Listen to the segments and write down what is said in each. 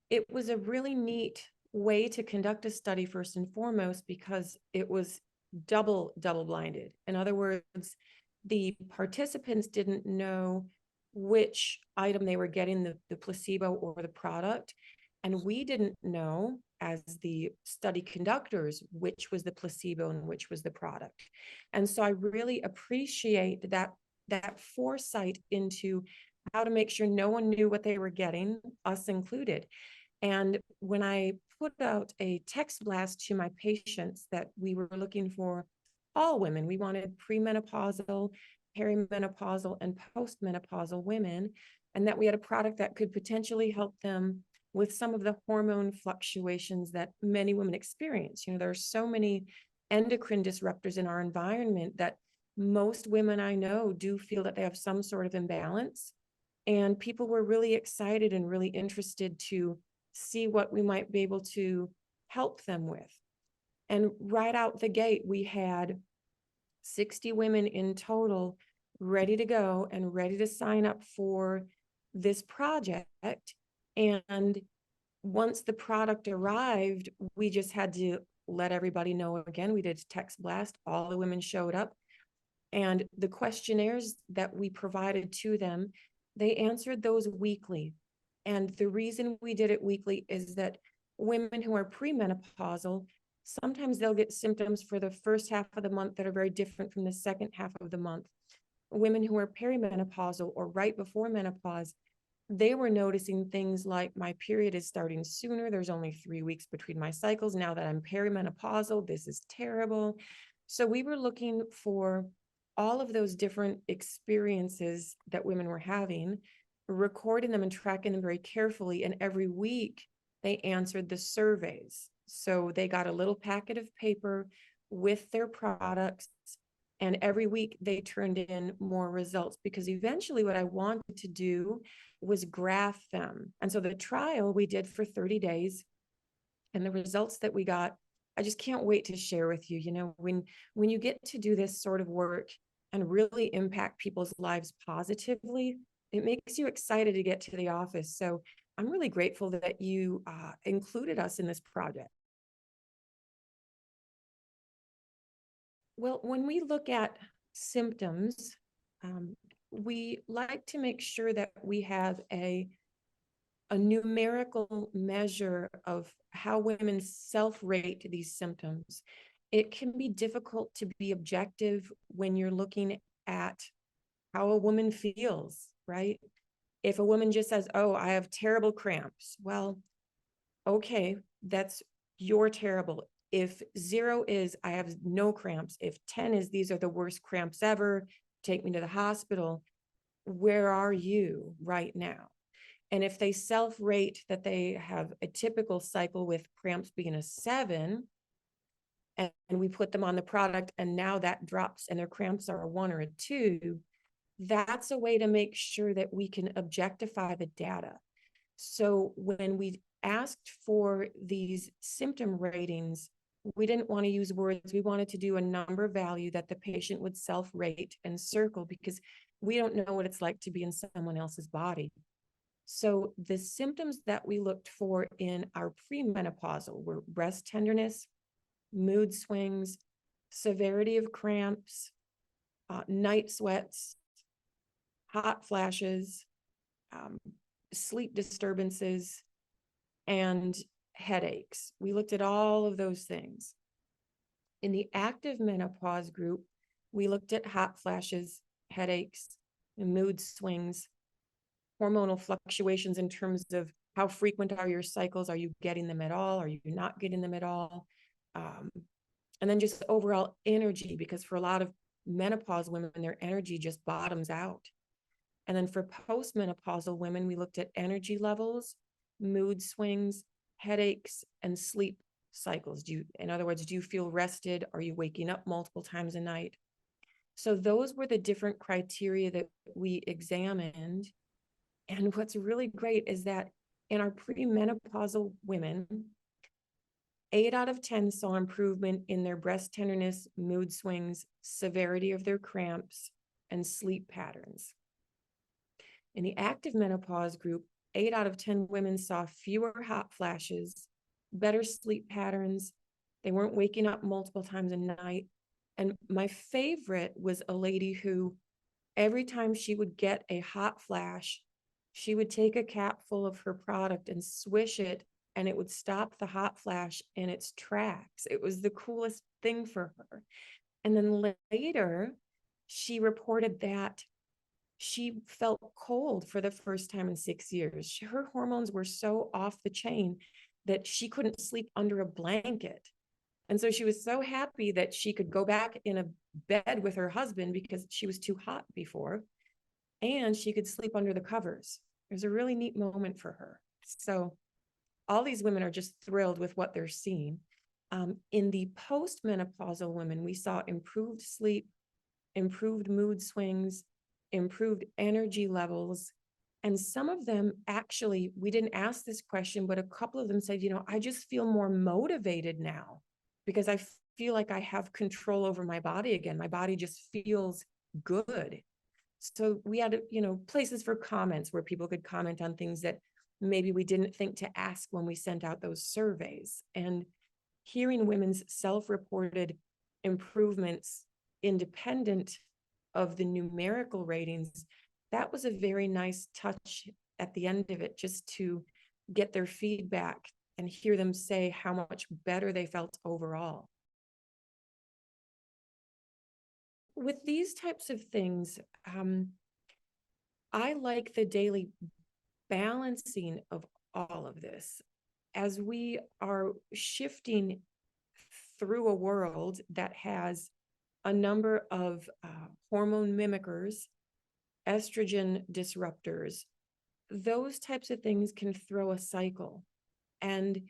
it was a really neat way to conduct a study, first and foremost, because it was double blinded. In other words, the participants didn't know which item they were getting, the placebo or the product. And we didn't know, as the study conductors, which was the placebo and which was the product. And so I really appreciate that foresight into how to make sure no one knew what they were getting, us included. And when I put out a text blast to my patients that we were looking for all women, we wanted premenopausal, perimenopausal, and postmenopausal women, and that we had a product that could potentially help them with some of the hormone fluctuations that many women experience. You know, there are so many endocrine disruptors in our environment that most women I know do feel that they have some sort of imbalance. And people were really excited and really interested to see what we might be able to help them with. And right out the gate, we had 60 women in total ready to go and ready to sign up for this project. And once the product arrived, we just had to let everybody know again. We did text blast, all the women showed up, and the questionnaires that we provided to them, they answered those weekly. And the reason we did it weekly is that women who are premenopausal, sometimes they'll get symptoms for the first half of the month that are very different from the second half of the month. Women who are perimenopausal or right before menopause, they were noticing things like, my period is starting sooner. There's only 3 weeks between my cycles. Now that I'm perimenopausal, this is terrible. So we were looking for all of those different experiences that women were having, recording them and tracking them very carefully. And every week they answered the surveys. So they got a little packet of paper with their products, and every week they turned in more results, because eventually what I wanted to do was graph them. And so the trial we did for 30 days, and the results that we got, I just can't wait to share with you. You know, when you get to do this sort of work and really impact people's lives positively, it makes you excited to get to the office. So I'm really grateful that you included us in this project. Well, when we look at symptoms, we like to make sure that we have a numerical measure of how women self-rate these symptoms. It can be difficult to be objective when you're looking at how a woman feels, right? If a woman just says, oh, I have terrible cramps, well, okay, that's your terrible. If 0 is, I have no cramps, if 10 is, these are the worst cramps ever, take me to the hospital, where are you right now? And if they self-rate that they have a typical cycle with cramps being a 7, and we put them on the product and now that drops and their cramps are a 1 or a 2, that's a way to make sure that we can objectify the data. So when we asked for these symptom ratings, we didn't want to use words. We wanted to do a number value that the patient would self-rate and circle, because we don't know what it's like to be in someone else's body. So the symptoms that we looked for in our premenopausal were breast tenderness, mood swings, severity of cramps, night sweats, hot flashes, sleep disturbances, and headaches. We looked at all of those things. In the active menopause group, we looked at hot flashes, headaches, and mood swings, hormonal fluctuations in terms of how frequent are your cycles? Are you getting them at all? Are you not getting them at all? And then just overall energy, because for a lot of menopause women, their energy just bottoms out. And then for postmenopausal women, we looked at energy levels, mood swings, headaches, and sleep cycles. In other words, do you feel rested? Are you waking up multiple times a night? So those were the different criteria that we examined. And what's really great is that in our premenopausal women, 8 out of 10 saw improvement in their breast tenderness, mood swings, severity of their cramps, and sleep patterns. In the active menopause group, 8 out of 10 women saw fewer hot flashes, better sleep patterns. They weren't waking up multiple times a night. And my favorite was a lady who, every time she would get a hot flash, she would take a cap full of her product and swish it, and it would stop the hot flash in its tracks. It was the coolest thing for her. And then later, she reported that she felt cold for the first time in 6 years. Her hormones were so off the chain that she couldn't sleep under a blanket. And so she was so happy that she could go back in a bed with her husband because she was too hot before, and she could sleep under the covers. It was a really neat moment for her. So all these women are just thrilled with what they're seeing. In the post-menopausal women, we saw improved sleep, improved mood swings, improved energy levels. And some of them actually, we didn't ask this question, but a couple of them said, I just feel more motivated now because I feel like I have control over my body again. My body just feels good. So we had, places for comments where people could comment on things that maybe we didn't think to ask when we sent out those surveys. And hearing women's self-reported improvements independent of the numerical ratings, that was a very nice touch at the end of it, just to get their feedback and hear them say how much better they felt overall. With these types of things, I like the daily balancing of all of this. As we are shifting through a world that has a number of hormone mimickers, estrogen disruptors, those types of things can throw a cycle. And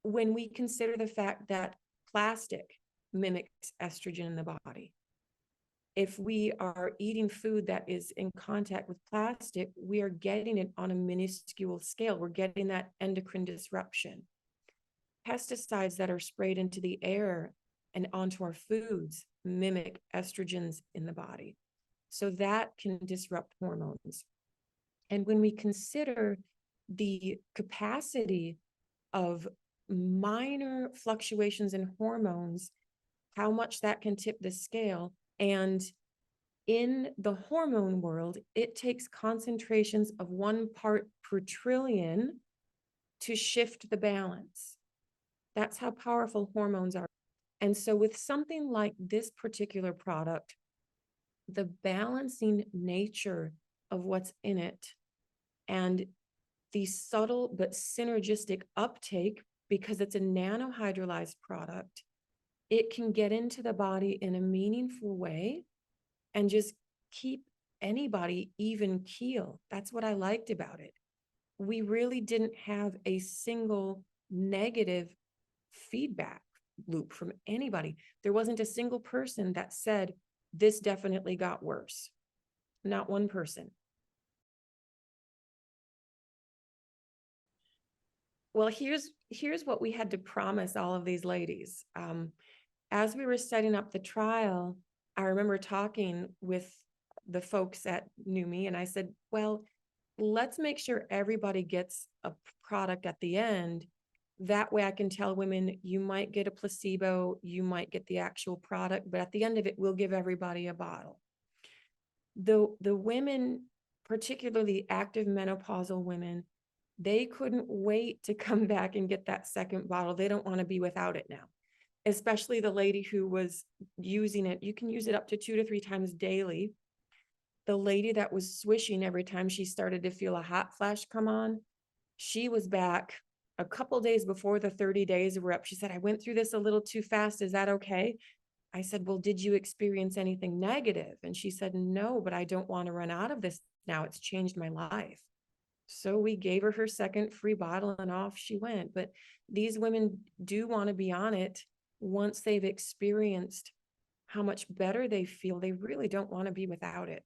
when we consider the fact that plastic mimics estrogen in the body, if we are eating food that is in contact with plastic, we are getting it on a minuscule scale. We're getting that endocrine disruption. Pesticides that are sprayed into the air and onto our foods mimic estrogens in the body. So that can disrupt hormones. And when we consider the capacity of minor fluctuations in hormones, how much that can tip the scale. And in the hormone world, it takes concentrations of 1 part per trillion to shift the balance. That's how powerful hormones are. And so with something like this particular product, the balancing nature of what's in it and the subtle but synergistic uptake, because it's a nanohydrolyzed product, it can get into the body in a meaningful way and just keep anybody even keel. That's what I liked about it. We really didn't have a single negative feedback loop from anybody. There wasn't a single person that said, this definitely got worse. Not one person. Well, here's what we had to promise all of these ladies. As we were setting up the trial, I remember talking with the folks at Neumi, and I said, well, let's make sure everybody gets a product at the end. That way I can tell women, you might get a placebo, you might get the actual product, but at the end of it, we'll give everybody a bottle. The women, particularly active menopausal women, they couldn't wait to come back and get that second bottle. They don't want to be without it now, especially the lady who was using it. You can use it up to 2 to 3 times daily. The lady that was swishing every time she started to feel a hot flash come on, she was back a couple days before the 30 days were up. She said, I went through this a little too fast. Is that okay? I said, well, did you experience anything negative? And she said, no, but I don't want to run out of this now. It's changed my life. So we gave her second free bottle and off she went. But these women do want to be on it once they've experienced how much better they feel. They really don't want to be without it.